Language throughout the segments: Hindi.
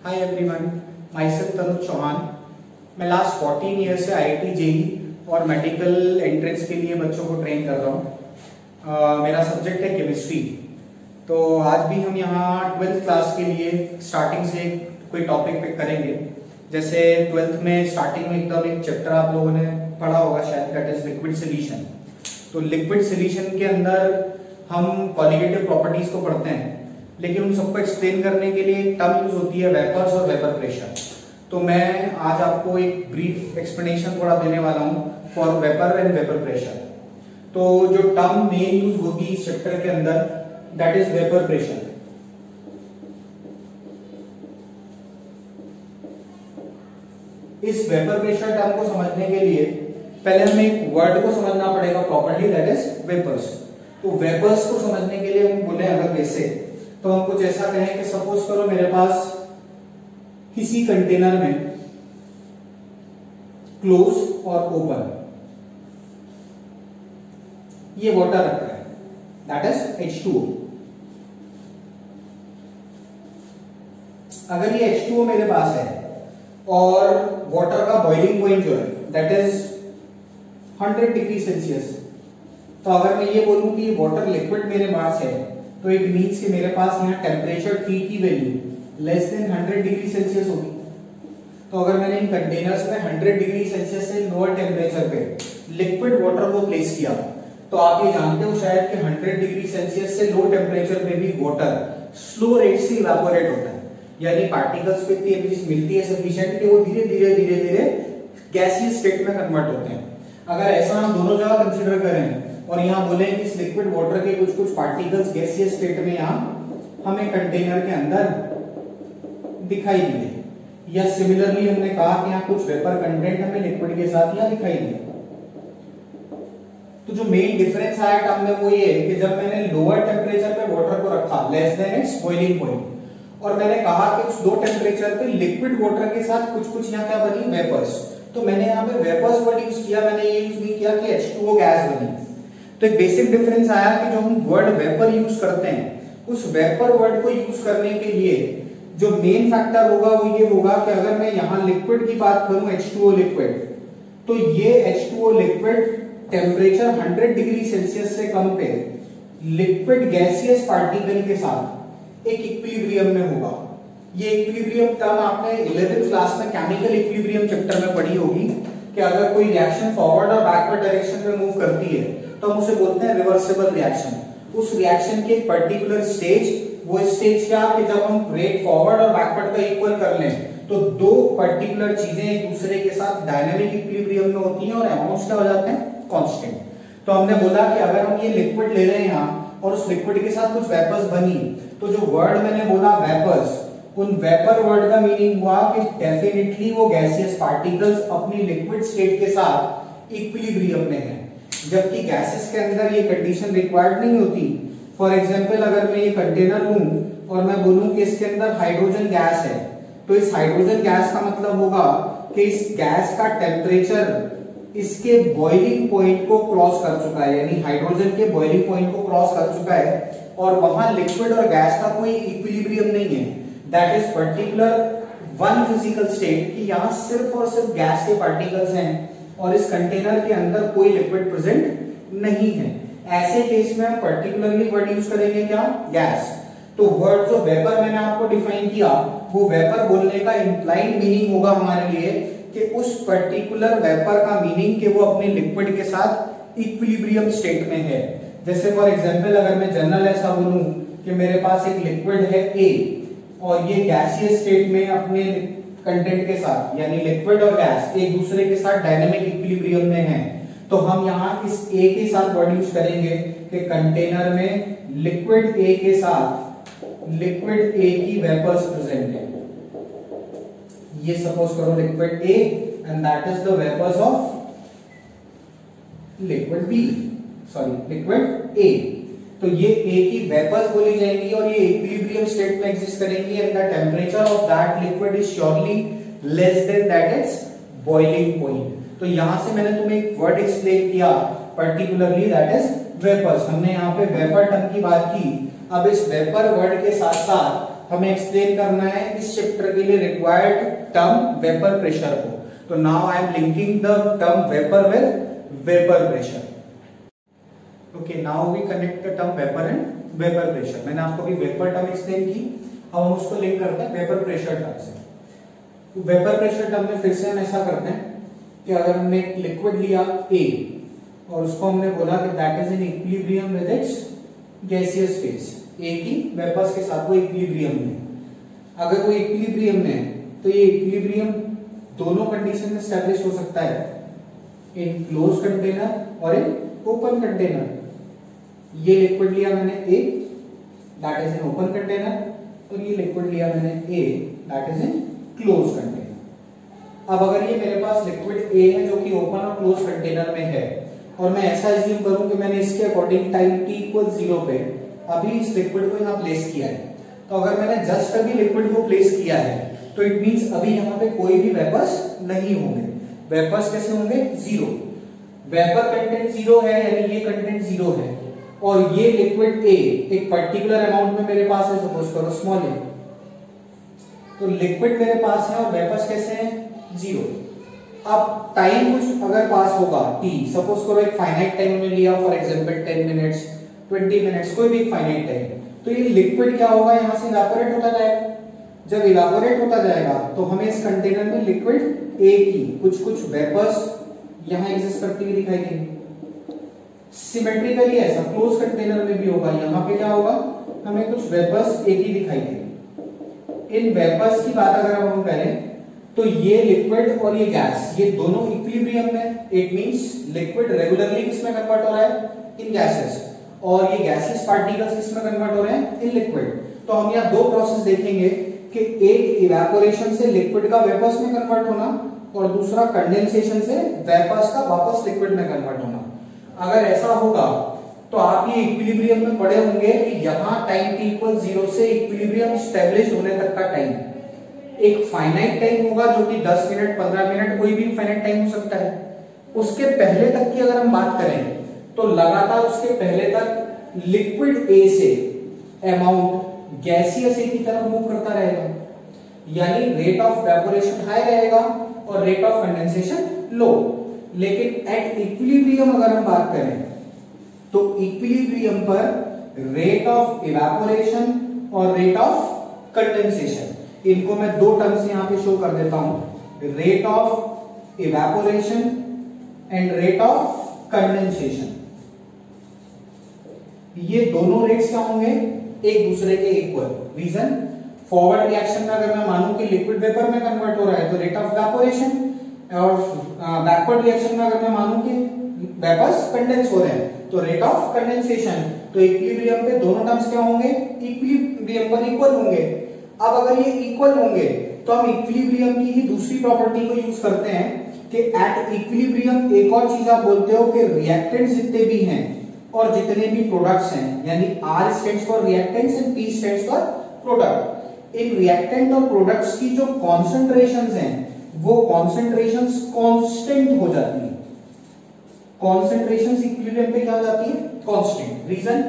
Hi everyone, my self Tanuj Chauhan. मैं लास्ट 14 ईयर से IIT जेईई और मेडिकल एंट्रेंस के लिए बच्चों को ट्रेन कर रहा हूँ। मेरा सब्जेक्ट है केमिस्ट्री। तो आज भी हम यहाँ 12th क्लास के लिए स्टार्टिंग से कोई टॉपिक पिक करेंगे। जैसे 12th में स्टार्टिंग में एकदम एक चैप्टर आप लोगों ने पढ़ा होगा शायद, दैट इज लिक्विड सोल्यूशन। तो लिक्विड सोल्यूशन के अंदर हम क्वालिटेटिव प्रॉपर्टीज को पढ़ते हैं, लेकिन उन सबको एक्सप्लेन करने के लिए एक टर्म यूज होती है वेपर्स और वेपर प्रेशर। तो मैं आज आपको एक ब्रीफ एक्सप्लेनेशन थोड़ा देने वाला हूँ for vapour and vapour pressure. तो जो टर्म मेन यूज होगी इस चैप्टर के अंदर, दैट इज वेपर प्रेशर। इस वेपर प्रेशर टर्म को समझने के लिए पहले हमें एक वर्ड को समझना पड़ेगा प्रॉपर्ली, दैट इज वेपर्स। तो वेपर्स को समझने के लिए हम बोले अगर वैसे, तो हम कुछ ऐसा कहें कि सपोज करो मेरे पास किसी कंटेनर में क्लोज और ओपन ये वाटर रखा है, दैट इज H2O। अगर ये H2O मेरे पास है और वाटर का बॉइलिंग पॉइंट जो है दैट इज 100 डिग्री सेल्सियस, तो अगर मैं ये बोलूं कि वाटर लिक्विड मेरे पास है तो इट मीन्स कि मेरे पास यहाँ टेम्परेचर T की value less than 100 degree Celsius होगी। तो अगर मैंने इन कंटेनर्स में 100 डिग्री सेल्सियस से लोअर टेम्परेचर पे लिक्विड वाटर को प्लेस किया, तो आप ये जानते हो शायद कि 100 डिग्री सेल्सियस से लो टेम्परेचर पे भी वाटर स्लो रेट से इवेपोरेट होता है, यानी पार्टिकल्स को इतनी एनर्जी मिलती है सफिशिएंट कि वो धीरे धीरे गैसियस स्टेट में कन्वर्ट होते हैं। अगर ऐसा हम दोनों जगह कंसीडर करें और यहाँ बोले कि इस लिक्विड वाटर के कुछ पार्टिकल्स गैसियस स्टेट में यहाँ हमें कंटेनर के अंदर दिखाई दिए, या सिमिलरली हमने कहा कि यहाँ कुछ वेपर कंटेंट हमें लिक्विड के साथ यहाँ दिखाई दिया। तो जो मेन डिफरेंस आया टर्म में वो ये है कि जब मैंने लोअर टेम्परेचर पे वाटर को रखा less than it's boiling point, और मैंने कहा कि उस लो टेम्परेचर पे लिक्विड वाटर के साथ कुछ यहाँ क्या बनी, वेपर्स। तो मैंने यहाँ पे वेपर्स वर्ड यूज किया, मैंने ये यूज नहीं किया कि H2O गैस बनी। तो एक बेसिक डिफरेंस आया कि जो हम वर्ड वेपर यूज करते हैं, उस वेपर वर्ड को यूज करने के लिए जो मेन फैक्टर होगा वो ये होगा कि अगर मैं यहाँ लिक्विड की बात करूं H2O लिक्विड, तो ये H2O liquid temperature 100 degree Celsius से कम पे लिक्विड गैसियस पार्टिकल के साथ एक इक्विलिब्रियम में होगा। ये इक्विलिब्रियम टर्म आपने 11th क्लास में केमिकल इक्विलिब्रियम चैप्टर में पढ़ी होगी कि अगर कोई रिएक्शन फॉरवर्ड और बैकवर्ड डायरेक्शन में मूव करती है तो हम उसे बोलते हैं रिवर्सिबल रिएक्शन। उस रिएक्शन की एक पर्टिकुलर स्टेज, वो स्टेज क्या कि जब हम रेट फॉरवर्ड और बैकवर्ड का इक्वल कर लें तो दो पर्टिकुलर चीजें एक दूसरे के साथ डायनामिक इक्विलिब्रियम में होती हैं और अमाउंट्स क्या हो जाते हैं, कांस्टेंट। तो हमने बोला कि अगर हम ये लिक्विड ले रहे हैं यहाँ और उस लिक्विड के साथ कुछ वेपर्स बनी, तो जो वर्ड मैंने बोला वेपर्स, उन वेपर वर्ड का मीनिंग हुआ कि डेफिनेटली वो गैसियस पार्टिकल्स अपनी लिक्विड स्टेट के साथ इक्विलिब्रियम में है, जबकि गैसेस के अंदर ये कंडीशन रिक्वायर्ड नहीं होती। फॉर एग्जांपल अगर मैं ये कंटेनर लूं और मैं बोलूं कि इसके अंदर हाइड्रोजन गैस है, तो इस हाइड्रोजन गैस का मतलब होगा कि इस गैस का टेम्परेचर इसके बॉइलिंग पॉइंट को क्रॉस कर चुका है, यानी हाइड्रोजन के बॉइलिंग पॉइंट को क्रॉस कर चुका है और वहां लिक्विड और गैस का कोई इक्विलिब्रियम नहीं है। That is particular one physical state कि यहाँ सिर्फ और सिर्फ गैस के पार्टिकल्स हैं और इस कंटेनर के अंदर कोई लिक्विड प्रेजेंट नहीं है। ऐसे केस में हम पर्टिकुलरली वर्ड यूज करेंगे क्या, गैस। तो वर्ड जो वेपर मैंने आपको डिफाइन किया, वो वेपर बोलने का इंप्लाइड मीनिंग होगा हमारे लिए कि उस पर्टिकुलर वेपर का मीनिंग कि वो अपने लिक्विड के साथ इक्विलिब्रियम स्टेट में है। जैसे फॉर एग्जांपल अगर मैं जनरल ऐसा बोलूं कि मेरे पास एक लिक्विड है A और ये गैसियस स्टेट में अपने कंटेंट के साथ, यानी लिक्विड और गैस एक दूसरे के साथ डायनामिक इक्विलिब्रियम में है, तो हम यहाँ इस A के साथ वर्ड यूज करेंगे कि कंटेनर में लिक्विड A के साथ लिक्विड A की वेपर्स प्रेजेंट है। ये सपोज करो liquid A and that is the vapours of liquid B, sorry liquid A। तो ये A की वेपर्स बोली जाएंगी और ये इक्विलिब्रियम स्टेट में एग्जिस्ट करेंगी and the temperature of that liquid is surely less than that it's boiling point. तो यहां से मैंने तुम्हें एक वर्ड एक्सप्लेन किया पर्टिकुलरली, दैट इज वेपर्स। हमने यहाँ पे वेपर टर्म की बात की। अब इस वेपर वर्ड के साथ साथ हमें एक्सप्लेन करना है इस चैप्टर के लिए रिक्वायर्ड टर्म वेपर प्रेशर को। तो now I am linking the term vapour with vapour pressure. Okay, now we connect the term vapour and vapour pressure. मैंने आपको भी वेपर टर्म एक्सप्लेन की, अब हम उसको लिंक करते हैं वेपर प्रेशर टर्म से। तो वेपर प्रेशर टर्म में फिर से हम ऐसा करते हैं कि अगर हमने एक लिक्विड लिया A और उसको हमने बोला कि that is in equilibrium with its gaseous phase, A की वेपर्स के साथ वो इक्विलिब्रियम में, अगर वो इक्विलिब्रियम में है तो ये इक्विलिब्रियम दोनों कंडीशन में एस्टैब्लिश हो सकता है, इन क्लोज कंटेनर और इन ओपन कंटेनर। ये लिक्विड लिया मैंने A, that is in open container, और ये लिक्विड लिया मैंने A, that is in close container. अब अगर ये मेरे पास लिक्विड A है जो कि ओपन और क्लोज कंटेनर में है, और मैं ऐसा एज्यूम करूं कि मैंने इसके अकॉर्डिंग टाइम t = 0 पे अभी इस लिक्विड को यहाँ प्लेस किया है, तो अगर मैंने जस्ट अभी लिक्विड को प्लेस किया है तो इट मींस अभी यहाँ पे कोई भी वेपर्स नहीं होंगे। वेपर्स कैसे होंगे? 0। वेपर कंटेंट 0 है, यानी ये कंटेंट 0 है, और ये लिक्विड A एक पर्टिकुलर अमाउंट में मेरे पास है, सपोज करो स्मॉल a, तो लिक्विड मेरे पास है और वेपर्स कैसे हैं? 0। अब टाइम कुछ अगर पास होगा t, सपोज करो एक फाइनाइट टाइम हमने लिया, फॉर एग्जांपल 10 मिनट्स, 20 मिनट्स, कोई भी एक फाइनाइट टाइम, तो ये लिक्विड क्या होगा? यहां से इवापोरेट होता जाएगा। जब इवापोरेट होता जाएगा तो हमें इस कंटेनर में लिक्विड A की कुछ कुछ वेपर्स यहां एग्जिस्ट करती हुई दिखाई देंगी। सिमेट्रिकली ऐसा क्लोज कंटेनर में भी होगा, यहां पे क्या होगा? हमें कुछ वेपर्स A की दिखाई देंगी। इन वेपर्स की बात अगर हम करें तो ये लिक्विड और ये गैस, ये दोनों इक्विलिब्रियम में, इट मींस लिक्विड रेगुलरली किसमें कन्वर्ट हो रहा है? इन गैसेस, और ये गैसेस पार्टिकल्स किसमें कन्वर्ट हो रहे हैं? In liquid. तो हम यहाँ दो प्रोसेस देखेंगे कि एक इवेपोरेशन से लिक्विड का वेपर्स में कन्वर्ट होना, और दूसरा कंडेंसेशन से वेपर्स का वापस लिक्विड में कन्वर्ट होना। अगर ऐसा होगा तो आप ये इक्विलिब्रियम में पढ़े होंगे कि यहाँ टाइम t = 0 से इक्विलिब्रियम स्टैब्लिश होने तक का टाइम एक फाइनाइट टाइम होगा, जो कि 10 मिनट, 15 मिनट, कोई भी फाइनाइट टाइम हो सकता है। उसके पहले तक की अगर हम बात करें तो लगातार उसके पहले तक लिक्विड A से अमाउंट गैसियस A की तरफ मूव करता रहेगा, यानी रेट ऑफ इवेपोरेशन हाई रहेगा और रेट ऑफ कंडेंसेशन लो। लेकिन एट इक्विलिब्रियम अगर हम बात करें तो इक्विलिब्रियम पर रेट ऑफ इवेपोरेशन और रेट ऑफ कंडेंसेशन, इनको मैं दो टर्म्स यहां पे शो कर देता हूं, rate of evaporation and rate of condensation. ये दोनों रेट्स क्या होंगे? एक दूसरे के इक्वल। रीजन, फॉरवर्ड रिएक्शन में अगर मैं मानूं कि लिक्विड वेपर में कन्वर्ट हो रहा है तो रेट ऑफ इवेपोरेशन, और बैकवर्ड रिएक्शन में अगर मैं मानूं कि वेपर्स कंडेंस हो रहे हैं तो रेट ऑफ कंडेंसेशन। तो इक्विलिब्रियम पे दोनों टर्म्स क्या होंगे? इक्विलिब्रियम पर इक्वल होंगे। अब अगर ये इक्वल होंगे तो हम इक्विलिब्रियम की ही दूसरी प्रॉपर्टी को यूज करते हैं कि एट इक्विलिब्रियम एक और चीज आप बोलते हो कि रिएक्टेंट्स जितने भी हैं और जितने भी प्रोडक्ट्स हैं, यानी R stands for reactants and P stands for product, in reactant और प्रोडक्ट्स की जो कॉन्सेंट्रेशंस हैं वो कॉन्सेंट्रेशंस कांस्टेंट हो जाती है। कॉन्सेंट्रेशंस इक्विलिब्रियम पे क्या हो जाती है? कांस्टेंट। रीजन,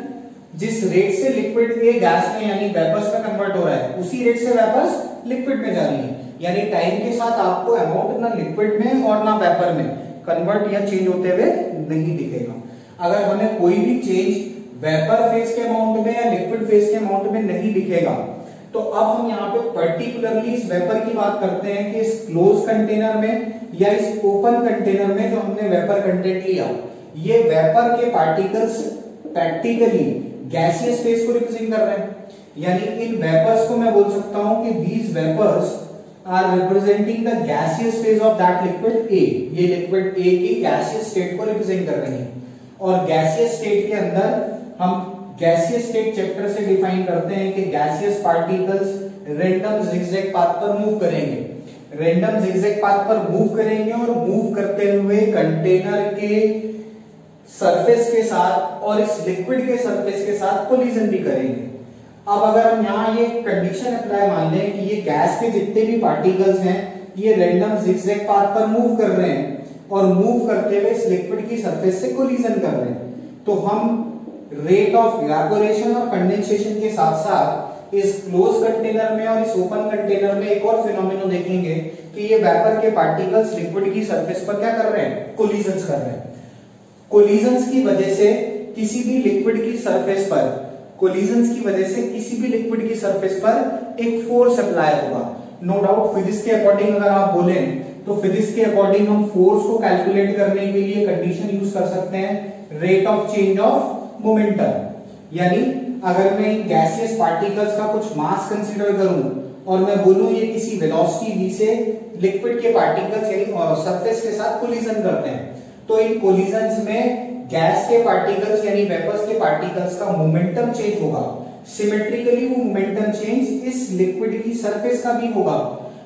जिस रेट से लिक्विड ए गैस में यानी वेपर्स में कन्वर्ट हो रहा है उसी रेट से वेपर्स लिक्विड में जा रही है, यानी टाइम के साथ आपको अमाउंट ना लिक्विड में और ना वेपर में कन्वर्ट या चेंज होते हुए नहीं दिखेगा। अगर हमें कोई भी चेंज वेपर फेज के अमाउंट में या लिक्विड फेज के अमाउंट में नहीं दिखेगा तो अब हम यहाँ पे पर्टिकुलरली इस वेपर की बात करते हैं कि इस क्लोज कंटेनर में या इस ओपन कंटेनर में जो हमने वेपर कंटेंट लिया, ये वेपर के पार्टिकल्स प्रैक्टिकली गैसियस फेज को रिप्रेजेंट कर रहे हैं, यानी इन वेपर्स को मैं बोल सकता हूं कि these vapours are representing the gaseous phase of that liquid A। ये लिक्विड A की गैसियस स्टेट को रिप्रेजेंट कर रही है, और गैसियस स्टेट के अंदर हम गैसियस स्टेट चैप्टर से डिफाइन करते हैं कि gaseous particles random zigzag path पर मूव करेंगे, रैंडम जिगजैग पाथ पर मूव करेंगे और मूव करते हुए कंटेनर के सरफेस के साथ और इस लिक्विड के सरफेस के साथ कोलिजन भी करेंगे। अब अगर हम यहाँ ये कंडीशन अप्लाई मान लें कि ये गैस के जितने भी पार्टिकल्स हैं ये रैंडम जिगजैग पाथ पर मूव कर रहे हैं और मूव करते हुए इस लिक्विड की सरफेस से कोलिजन कर रहे हैं, तो हम रेट ऑफ इवेपोरेशन और कंडेंसेशन के साथ साथ इस क्लोज कंटेनर में और इस ओपन कंटेनर में एक और फिनोमेनन देखेंगे कि ये वेपर के पार्टिकल्स लिक्विड की सरफेस पर क्या कर रहे हैं, कोलिजन्स कर रहे हैं। कोलिजन्स की वजह से किसी भी लिक्विड की सरफेस पर, कोलिजन्स की वजह से किसी भी लिक्विड की सरफेस पर एक फोर्स अप्लाई होगा। नो डाउट फिजिक्स के अकॉर्डिंग अगर आप बोले तो फिजिक्स के अकॉर्डिंग हम फोर्स को कैलकुलेट करने के लिए कंडीशन यूज कर सकते हैं rate of change of momentum. यानी अगर मैं गैसियस पार्टिकल्स का कुछ मास कंसीडर करूं और मैं बोलूं ये किसी वेलोसिटी v से लिक्विड के पार्टिकल्स यानी सरफेस के साथ कोलिजन करते हैं, तो इन कोलिजन्स में गैस के पार्टिकल्स यानी वेपर्स के पार्टिकल्स का मोमेंटम चेंज होगा। सिमेट्रिकली वो मोमेंटम चेंज इस लिक्विड की सरफेस का भी होगा।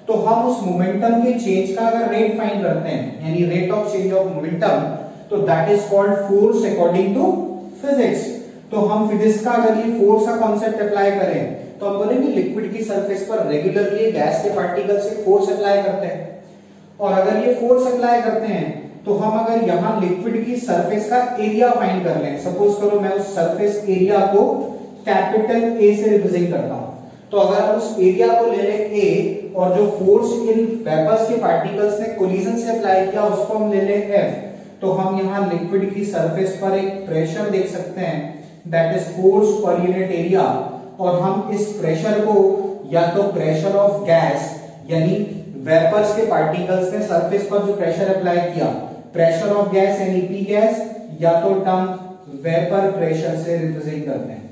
तो हम उस मोमेंटम के चेंज का अगर रेट फाइंड करते हैं यानी rate of change of momentum, तो that is called force according to physics. तो हम फिजिक्स का अगर ये फोर्स का कॉन्सेप्ट अप्लाई करें तो हम बोलेंगे लिक्विड की सरफेस पर रेगुलरली गैस के पार्टिकल से फोर्स अप्लाई करते हैं, और अगर ये फोर्स अप्लाई करते हैं तो हम अगर यहां लिक्विड की सरफेस का एरिया फाइंड कर लें, सपोज करो मैं उस सरफेस एरिया को कैपिटल ए से रिप्रेजेंट करता हूं, तो अगर हम उस एरिया को ले लें ए और जो फोर्स इन वेपर्स के पार्टिकल्स ने कोलिजन से अप्लाई किया उसको हम ले लें एफ, तो हम यहां लिक्विड की सरफेस पर एक प्रेशर देख सकते हैं that is force per unit area, और हम इस प्रेशर को या तो प्रेशर ऑफ गैस यानी वेपर्स के पार्टिकल्स ने सरफेस पर जो प्रेशर अप्लाई किया प्रेशर ऑफ गैस यानी पी गैस, या तो टर्म वेपर प्रेशर से रिप्रेजेंट करते हैं।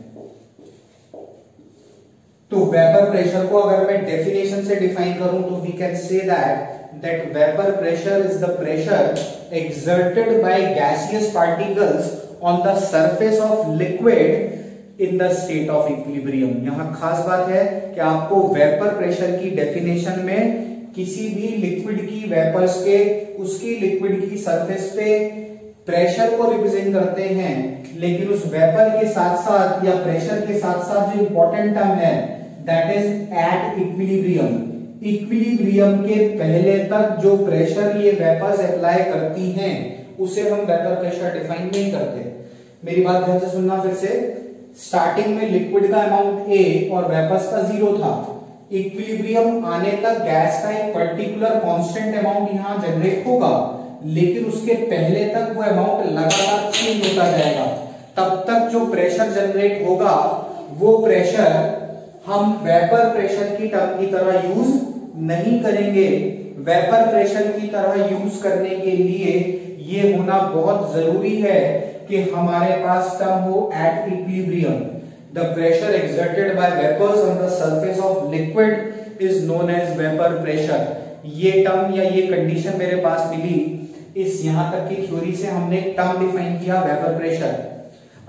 तो वेपर प्रेशर को अगर मैं डेफिनेशन से डिफाइन करूं तो we can say that vapour pressure is the pressure exerted by gaseous particles on the surface of liquid in the state of equilibrium। यहां खास बात है कि आपको वेपर प्रेशर की डेफिनेशन में किसी भी लिक्विड की वेपर्स के उसकी लिक्विड की सरफेस पे प्रेशर को रिप्रेजेंट करते हैं, लेकिन उस वेपर के साथ साथ या प्रेशर के साथ साथ जो इंपॉर्टेंट टर्म है that is at equilibrium. Equilibrium के पहले तक जो प्रेशर ये वेपर्स अप्लाई करती हैं उसे हम वेपर प्रेशर डिफाइन नहीं करते। मेरी बात ध्यान से सुनना फिर से। स्टार्टिंग में लिक्विड का अमाउंट ए और वेपर्स का 0 था। इक्विलिब्रियम आने तक गैस का एक पर्टिकुलर कांस्टेंट अमाउंट यहां जनरेट होगा, लेकिन उसके पहले तक वो अमाउंट लगातार चेंज होता जाएगा। तब तक जो प्रेशर जनरेट होगा वो प्रेशर हम वेपर प्रेशर की टर्म की तरह यूज नहीं करेंगे। वेपर प्रेशर की तरह यूज करने के लिए ये होना बहुत जरूरी है कि हमारे पास टर्म हो at equilibrium. The pressure exerted by vapours on the surface of liquid is known as vapour pressure. ये टर्म या ये कंडीशन मेरे पास मिली, इस यहां तक की थ्योरी से हमने एक टर्म डिफाइन किया वेपर प्रेशर।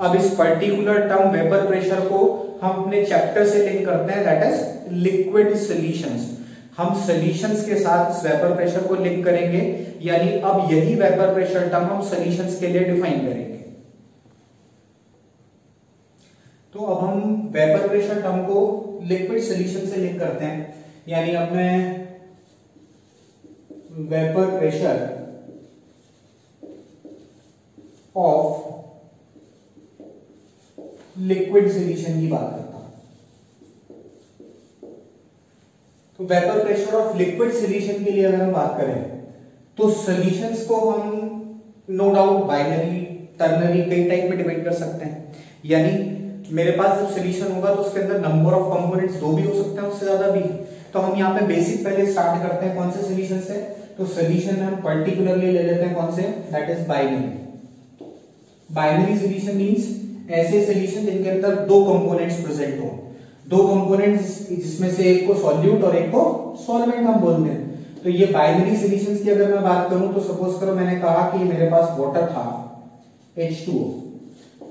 अब इस पर्टिकुलर टर्म वेपर प्रेशर को हम अपने चैप्टर से लिंक करते हैं दैट इज लिक्विड सॉल्यूशंस। हम सॉल्यूशंस के साथ इस वेपर प्रेशर को लिंक करेंगे, यानी अब यही वेपर प्रेशर टर्म हम सॉल्यूशंस के लिए डिफाइन करेंगे। तो अब हम वेपर प्रेशर टर्म को लिक्विड सॉल्यूशन से लिंक करते हैं, यानी अब मैं vapour pressure of liquid solution की बात करता हूं। तो vapour pressure of liquid solution के लिए अगर हम बात करें तो सॉल्यूशंस को हम नो डाउट बाइनरी, टर्नरी कई टाइप में डिवाइड कर सकते हैं। यानी मेरे पास जब सॉल्यूशन होगा तो उसके अंदर नंबर ऑफ कंपोनेंट्स 2 भी हो सकते हैं, उससे ज्यादा भी। तो हम यहाँ पे बेसिक पहले स्टार्ट करते हैं कौन से सॉल्यूशन से, तो सॉल्यूशन हम पर्टिकुलरली ले लेते हैं कौन से, that is binary. Binary solution means ऐसे सॉल्यूशन जिनके अंदर 2 कंपोनेंट्स प्रेजेंट हो, 2 कंपोनेंट्स जिसमें से एक को सॉल्यूट और एक को सॉल्वेंट हम बोलते हैं। तो ये बाइनरी सॉल्यूशंस की अगर मैं बात करूं तो सपोज करो मैंने कहा कि मेरे पास वाटर था H2O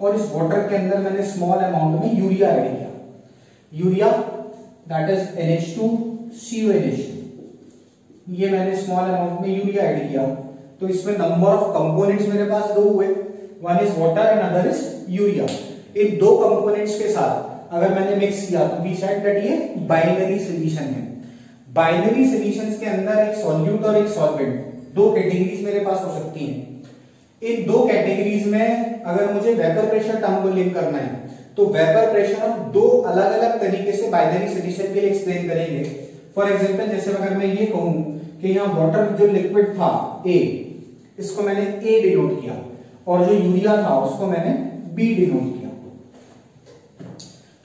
और इस वाटर के अंदर मैंने स्मॉल अमाउंट में यूरिया ऐड किया। यूरिया दैट इज NH2CONH2, ये मैंने स्मॉल अमाउंट में यूरिया ऐड किया। तो इसमें नंबर ऑफ कंपोनेंट्स मेरे पास 2 हुए, one is water and other is urea. In 2 components के साथ अगर मैंने मिक्स किया तो वी सेड दैट ये बाइनरी सॉल्यूशन है। बाइनरी सॉल्यूशंस के अंदर एक सॉल्यूट और एक सॉल्वेंट, 2 कैटेगरीज मेरे पास हो सकती हैं। इन 2 कैटेगरीज में अगर मुझे वेपर प्रेशर टर्म को लिंक करना है तो वेपर प्रेशर हम दो अलग अलग तरीके से बाइनरी सॉल्यूशन के लिए एक्सप्लेन करेंगे। फॉर एग्जांपल जैसे अगर मैं ये कहूं कि यहाँ वाटर जो लिक्विड था ए, इसको मैंने ए डिनोट किया और जो यूरिया था उसको मैंने बी डिनोट किया।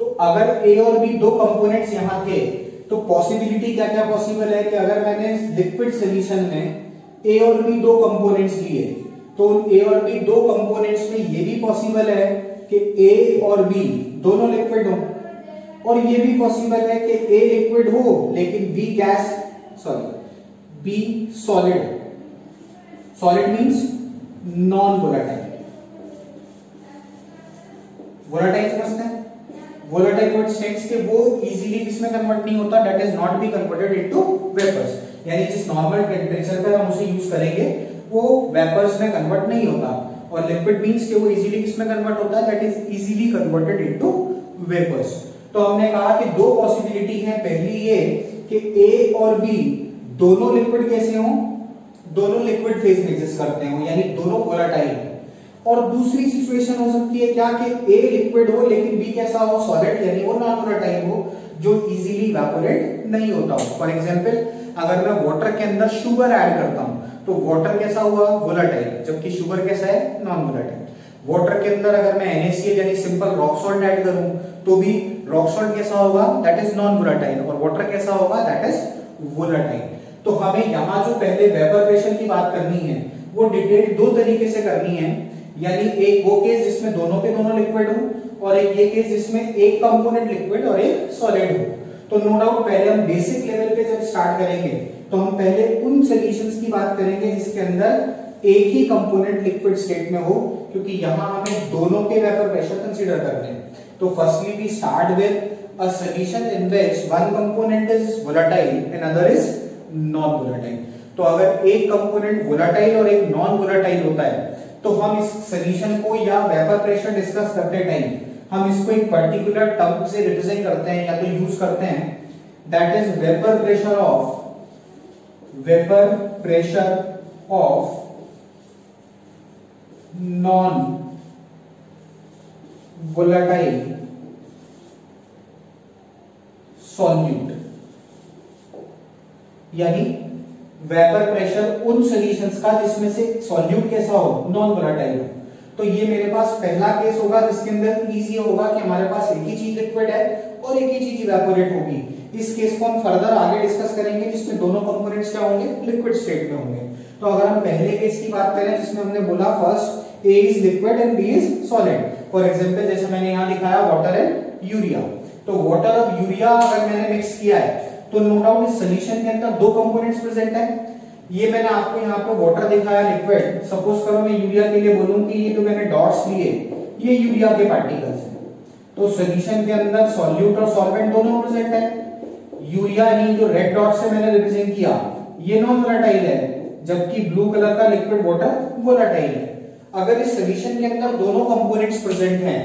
तो अगर ए और बी दो कंपोनेंट्स यहां थे तो पॉसिबिलिटी क्या क्या पॉसिबल है कि अगर मैंने लिक्विड सॉल्यूशन में ए और बी दो कंपोनेंट्स लिए तो उन ए और बी दो कंपोनेंट्स में ये भी पॉसिबल है कि ए और बी दोनों लिक्विड हो, और ये भी पॉसिबल है कि ए लिक्विड हो लेकिन B gas B solid. Solid means non volatile. Volatile समझते हैं? वोलेटाइल व्हाट स्टेट्स के वो इजीली किसमें कन्वर्ट नहीं होता, that is not be converted into vapours, यानी जिस नॉर्मल टेंपरेचर पर हम उसे यूज करेंगे वो वेपर्स में कन्वर्ट नहीं होता, और लिक्विड मींस के वो इजीली किसमें कन्वर्ट होता है, that is easily converted into vapours. तो हमने कहा कि दो पॉसिबिलिटी है, पहली ये कि ए और बी दोनों लिक्विड कैसे हो, दोनों लिक्विड फेज में एग्जिस्ट करते हो, यानी दोनों वोलेटाइल है। और दूसरी सिचुएशन हो सकती है क्या कि ए लिक्विड हो लेकिन बी कैसा हो, सॉलिड, यानी वो नॉन वोलेटाइल हो जो इजीली इवेपोरेट नहीं होता हो। फॉर एग्जांपल अगर मैं वाटर के अंदर शुगर ऐड करता हूं तो वाटर कैसा हुआ, वोलेटाइल, जबकि शुगर कैसा है, नॉन वोलेटाइल। वाटर के अंदर अगर मैं NaCl यानी सिंपल रॉक सॉल्ट ऐड करूं तो भी रॉक सॉल्ट कैसा होगा, दैट इज नॉन वोलेटाइल, और वाटर कैसा होगा, दैट इज वोलेटाइल। तो हमें यहां जो पहले वेपर प्रेशर की बात करनी है वो डिटेल दो तरीके से करनी है, यानी एक वो केस जिसमें दोनों के दोनों लिक्विड हो और एक ये केस जिसमें एक कंपोनेंट लिक्विड और एक सॉलिड हो। तो नो डाउट पहले हम बेसिक लेवल पे जब स्टार्ट करेंगे तो हम पहले उन सॉल्यूशंस की बात करेंगे जिसके अंदर एक ही कंपोनेंट लिक्विड स्टेट में हो, क्योंकि यहां हमें दोनों के वेपर प्रेशर कंसीडर करने हैं। तो firstly we start with a solution in which one component is volatile and other is non volatile. तो अगर एक कंपोनेंट वोलेटाइल और एक नॉन वोलेटाइल होता है तो हम इस सॉल्यूशन को या वेपर प्रेशर डिस्कस करते टाइम हम इसको एक पर्टिकुलर टर्म से रिप्रेजेंट करते हैं या तो यूज करते हैं, that is vapour pressure of non volatile solute, यानी वेपर प्रेशर उन सॉल्यूशंस का जिसमें से सॉल्यूट कैसा हो, नॉन वोलेटाइल हो। तो ये मेरे पास पहला केस होगा जिसके अंदर इजी होगा कि हमारे पास एक ही चीज लिक्विड है और एक ही चीज इवेपोरेट होगी। इस केस को हम फर्दर आगे डिस्कस करेंगे जिसमें दोनों कंपोनेंट्स क्या होंगे, लिक्विड स्टेट में होंगे। तो अगर हम पहले केस की बात करें जिसमें हमने बोला first A is liquid and B is solid, for example जैसे मैंने यहां दिखाया वाटर एंड यूरिया, तो वाटर और यूरिया अगर मैंने मिक्स किया है तो नो डाउट इस सॉल्यूशन के अंदर दो कंपोनेंट्स प्रेजेंट है। ये मैंने आपको यहाँ पे वाटर दिखाया लिक्विड, सपोज करो मैं यूरिया के लिए बोलूं कि ये जो मैंने डॉट्स लिए ये यूरिया के पार्टिकल्स हैं, तो सॉल्यूशन के अंदर सॉल्यूट और सॉल्वेंट दोनों प्रेजेंट है। यूरिया यानी जो रेड डॉट से मैंने रिप्रेजेंट किया ये नॉन वोलेटाइल है, जबकि ब्लू कलर का लिक्विड वाटर वोलेटाइल है। अगर इस सॉल्यूशन के अंदर दोनों कंपोनेंट्स प्रेजेंट हैं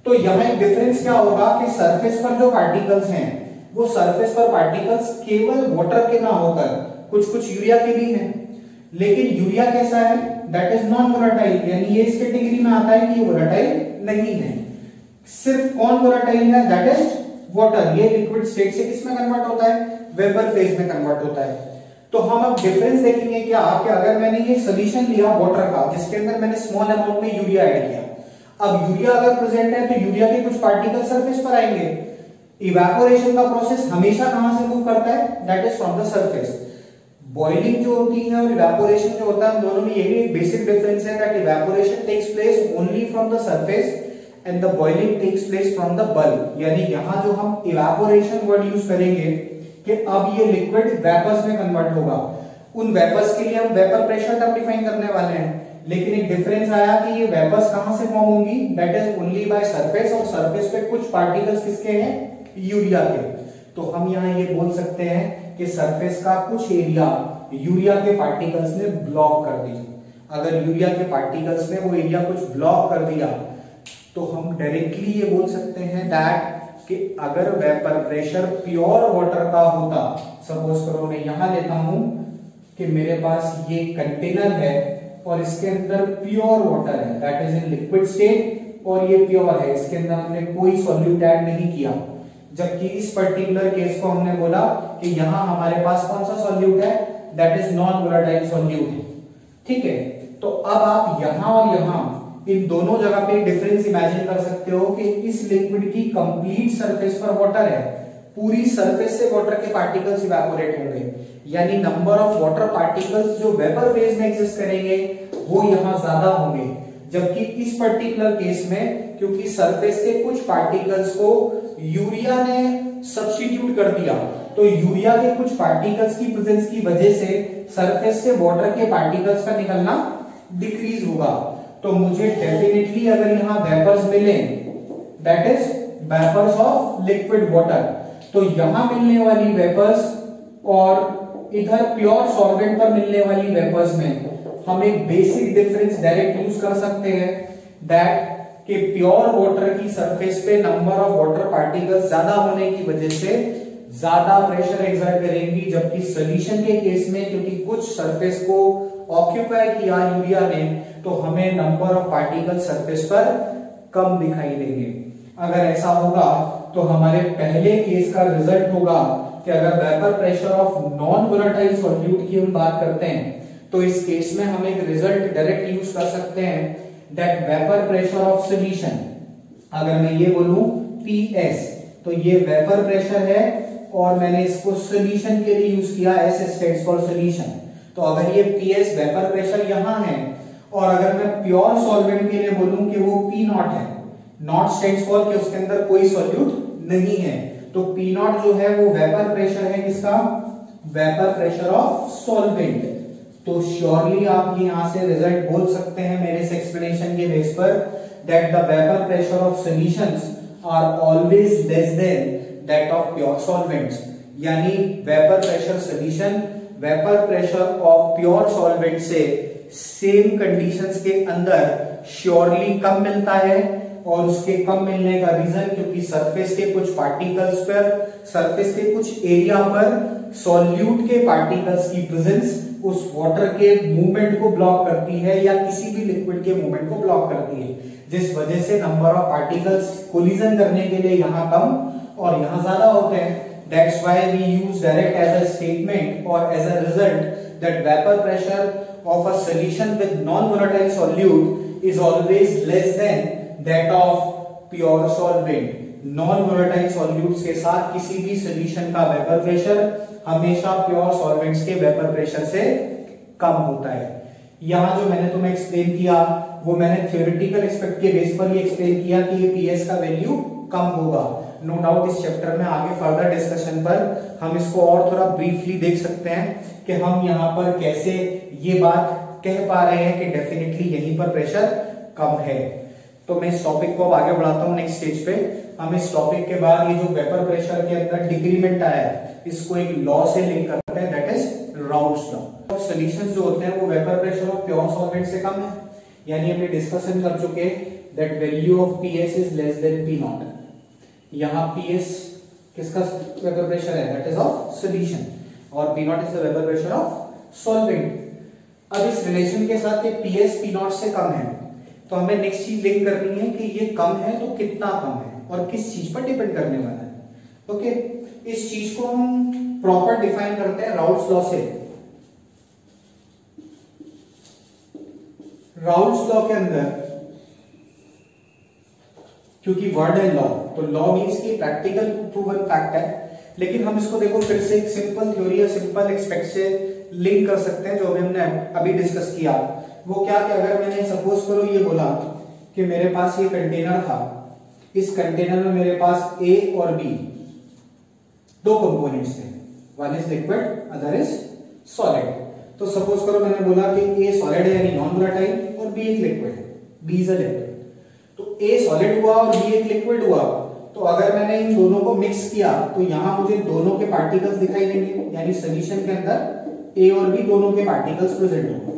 तो यहाँ एक डिफरेंस क्या होगा कि सरफेस पर जो पार्टिकल्स हैं वो सरफेस पर पार्टिकल्स केवल वाटर के ना होकर कुछ कुछ यूरिया के भी हैं, लेकिन यूरिया कैसा है, दैट इज नॉन वोलेटाइल, यानी ये इस कैटेगरी में आता है कि ये वोलेटाइल नहीं है। सिर्फ कौन वोलेटाइल है, दैट इज वाटर, ये लिक्विड स्टेट से किसमें कन्वर्ट होता है, वेपर फेज में कन्वर्ट होता है। तो हम अब डिफरेंस देखेंगे क्या कि अगर मैंने ये सॉल्यूशन लिया वाटर का जिसके अंदर मैंने स्मॉल अमाउंट में यूरिया ऐड किया, अब यूरिया अगर प्रेजेंट है तो यूरिया के कुछ पार्टिकल सरफेस पर आएंगे। इवेपोरेशन का प्रोसेस हमेशा कहां से मूव करता है, that is from the surface. Boiling जो होती है और इवेपोरेशन जो होता है दोनों में ये भी एक बेसिक डिफरेंस है, that evaporation takes place only from the surface and the boiling takes place from the bulk. यानी यहां जो हम इवेपोरेशन वर्ड यूज करेंगे कि अब ये लिक्विड वेपर्स में कन्वर्ट होगा, उन वेपर्स के लिए हम वेपर प्रेशर टर्म डिफाइन करने वाले हैं, लेकिन एक डिफरेंस आया कि ये वेपर्स कहां से फॉर्म होंगी, that is only by surface, और सरफेस पे कुछ पार्टिकल्स किसके हैं, यूरिया के। तो हम यहाँ ये बोल सकते हैं कि सरफेस का कुछ एरिया यूरिया के पार्टिकल्स ने ब्लॉक कर दिया। अगर यूरिया के पार्टिकल्स ने वो एरिया कुछ ब्लॉक कर दिया तो हम डायरेक्टली ये बोल सकते हैं दैट कि अगर वेपर प्रेशर प्योर वाटर का होता, सपोज करो मैं यहां लेता हूं कि मेरे पास ये कंटेनर है और इसके अंदर प्योर वाटर है, that is in liquid state, और ये प्योर है, इसके अंदर हमने कोई सॉल्यूट ऐड नहीं किया। जबकि इस पर्टिकुलर केस को हमने बोला कि यहां हमारे पास कौन सा सॉल्यूट है, that is non volatile solute है। ठीक है, तो अब आप यहां और यहां इन दोनों जगह पे डिफरेंस इमेजिन कर सकते हो कि इस लिक्विड की कंप्लीट सरफेस पर वाटर है, पूरी सरफेस से वाटर के पार्टिकल्स इवेपोरेट होंगे, यानी नंबर ऑफ वाटर पार्टिकल्स जो वेपर फेज में एग्जिस्ट करेंगे वो यहां ज्यादा होंगे। जबकि इस पर्टिकुलर केस में क्योंकि सरफेस के कुछ पार्टिकल्स को यूरिया ने सब्स्टिट्यूट कर दिया, तो यूरिया के कुछ पार्टिकल्स की प्रेजेंस की वजह से सरफेस से वाटर के पार्टिकल्स का निकलना डिक्रीज होगा। तो मुझे डेफिनेटली अगर यहां वेपर्स मिले, that is vapours of liquid water, तो यहां मिलने वाली वेपर्स और इधर प्योर सॉल्वेंट पर मिलने वाली वेपर्स में हम एक बेसिक डिफरेंस डायरेक्ट यूज कर सकते हैं, दैट कि प्योर वाटर की सरफेस पे नंबर ऑफ वाटर पार्टिकल्स ज्यादा होने की वजह से ज्यादा प्रेशर एक्सर्ट करेंगी, जबकि सॉल्यूशन के केस में क्योंकि कुछ सरफेस को ऑक्यूपाई किया यूरिया ने, तो हमें नंबर ऑफ पार्टिकल सरफेस पर कम दिखाई देंगे। अगर ऐसा होगा तो हमारे पहले केस का रिजल्ट होगा कि अगर vapour pressure of non volatile solute की हम बात करते हैं, तो इस केस में हम एक रिजल्ट डायरेक्ट यूज कर सकते हैं, that vapour pressure of solution, अगर मैं ये बोलूं PS, तो ये वेपर प्रेशर है और मैंने इसको सॉल्यूशन के लिए यूज किया, S स्टैंड्स फॉर सॉल्यूशन। तो अगर ये PS वेपर प्रेशर यहां है और अगर मैं प्योर सॉल्वेंट के लिए बोलूं कि वो P0 है, नॉट स्टैंड्स फॉर कि उसके अंदर कोई सॉल्यूट नहीं है, तो P0 जो है वो वेपर प्रेशर है, किसका, वेपर प्रेशर ऑफ सॉल्वेंट। तो श्योरली आप ये यहां से रिजल्ट बोल सकते हैं मेरे इस एक्सप्लेनेशन के बेस पर, that the vapour pressure of solutions are always less than that of pure solvents, यानी vapour pressure solution vapour pressure of pure solvent से सेम कंडीशंस के अंदर श्योरली कम मिलता है। और उसके कम मिलने का रीजन क्योंकि सरफेस के कुछ पार्टिकल्स पर, सरफेस के कुछ एरिया पर सॉल्यूट के पार्टिकल्स की प्रेजेंस उस वाटर के मूवमेंट को ब्लॉक करती है या किसी भी लिक्विड के मूवमेंट को ब्लॉक करती है, जिस वजह से नंबर ऑफ पार्टिकल्स कोलिजन करने के लिए यहां कम और यहां ज्यादा होते हैं। That's why we use direct as a statement or as a result that vapor pressure of a solution with non-volatile solute is always less than that of pure solvent. Non-volatile solutes के साथ किसी भी solution का vapor pressure हमेशा pure solvents के vapor pressure से कम होता है। यहाँ जो मैंने तुम्हें एक्सप्लेन किया वो मैंने थ्योरेटिकल एस्पेक्ट के बेस पर ये एक्सप्लेन किया कि ये PS का वैल्यू कम होगा। नो डाउट इस चैप्टर में आगे फर्दर डिस्कशन पर हम इसको और थोड़ा ब्रीफली देख सकते हैं कि हम यहाँ पर कैसे ये बात कह पा रहे हैं कि डेफिनेटली यहीं पर प्रेशर कम है। तो मैं इस टॉपिक को अब आगे बढ़ाता हूँ नेक्स्ट स्टेज पे। हम इस टॉपिक के बाद ये जो वेपर प्रेशर के अंदर डिक्रीमेंट आया है इसको एक लॉ से लिंक करते हैं, that is routes law. Solutions जो होते हैं वो vapour pressure of pure solvent से कम है, यानी हमने डिस्कशन कर चुके that value of PS is less than P0। यहाँ PS किसका वेपर प्रेशर है, दैट इज ऑफ सॉल्यूशन, और P0 is the vapour pressure of solvent. अब इस रिलेशन के साथ PS P0 से कम है तो हमें नेक्स्ट चीज लिंक करनी है कि ये कम है तो कितना कम है और किस चीज पर डिपेंड करने वाला है। ओके, इस चीज को हम प्रॉपर डिफाइन करते हैं राउट्स लॉ से। राउट्स लॉ के अंदर क्योंकि वर्ड है लॉ, तो लॉ मींस कि प्रैक्टिकल प्रूवन फैक्ट है, लेकिन हम इसको देखो फिर से एक सिंपल थ्योरी या सिंपल एक्सपेक्ट से लिंक कर सकते हैं जो भी हमने अभी डिस्कस किया। वो क्या कि अगर मैंने सपोज करो ये बोला कि मेरे पास ये कंटेनर था, इस कंटेनर में मेरे पास A और B दो कंपोनेंट्स थे, one is liquid other is solid. तो सपोज करो मैंने बोला कि A सॉलिड है यानी नॉन वोलेटाइल और B एक लिक्विड है, B इज अ लिक्विड। तो A सॉलिड हुआ और B एक लिक्विड हुआ, तो अगर मैंने इन दोनों को मिक्स किया तो यहां मुझे दोनों के पार्टिकल्स दिखाई देंगे, यानी सॉल्यूशन के अंदर A और B दोनों के पार्टिकल्स प्रेजेंट होंगे।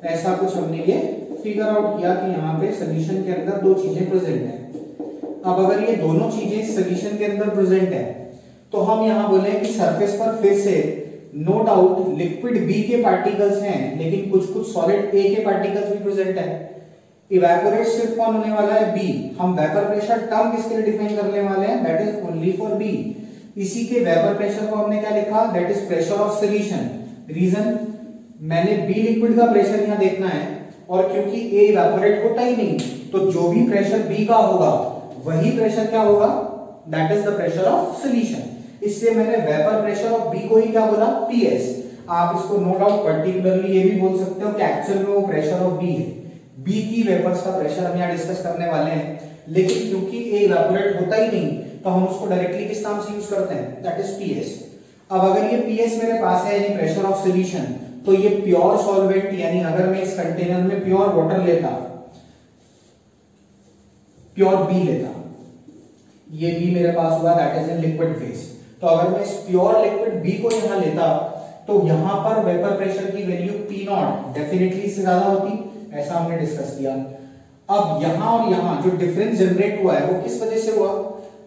ऐसा कुछ हमने ये फिगर आउट किया कि यहाँ पे सॉल्यूशन के अंदर दो चीजें प्रेजेंट है। अब अगर ये दोनों चीजें सॉल्यूशन के अंदर प्रेजेंट है तो हम यहाँ बोले कि सरफेस पर फिर से नो डाउट लिक्विड B के पार्टिकल्स हैं, लेकिन कुछ कुछ सॉलिड A के पार्टिकल्स भी प्रेजेंट है। इवेपोरेट सिर्फ कौन होने वाला है, बी। हम वेपर प्रेशर टर्म किसके लिए डिफाइन करने वाले हैं, that is only for B. इसी के वेपर प्रेशर को हमने क्या लिखा, that is pressure of solution. Reason, मैंने बी लिक्विड का प्रेशर यहां देखना है, और क्योंकि ए इवेपोरेट होता ही नहीं, तो जो भी प्रेशर बी का होगा वही प्रेशर क्या होगा, that is the pressure of solution. इसलिए मैंने वेपर प्रेशर ऑफ बी को ही क्या बोला, पीएस। आप इसको नो डाउट पर्टिकुलरली ये भी बोल सकते हो कि एक्चुअल में वो प्रेशर ऑफ बी है, बी की वेपर्स का प्रेशर हम यहाँ डिस्कस करने वाले हैं। लेकिन क्योंकि ए इवेपोरेट होता ही नहीं, तो हम उसको डायरेक्टली किस नाम से यूज करते हैं, दैट इज पीएस। अब अगर ये पीएस मेरे पास है, यानी प्रेशर ऑफ सॉल्यूशन, तो ये प्योर सॉल्वेंट, यानी अगर मैं इस कंटेनर में प्योर वाटर लेता, प्योर बी लेता, ये बी मेरे पास हुआ, that is in liquid phase. तो अगर मैं इस प्योर लिक्विड बी को यहां लेता, तो यहां पर वेपर प्रेशर की वैल्यू पी नॉट डेफिनेटली से ज्यादा होती, ऐसा हमने डिस्कस किया। अब यहां और यहां जो डिफरेंस जनरेट हुआ है वो किस वजह से हुआ,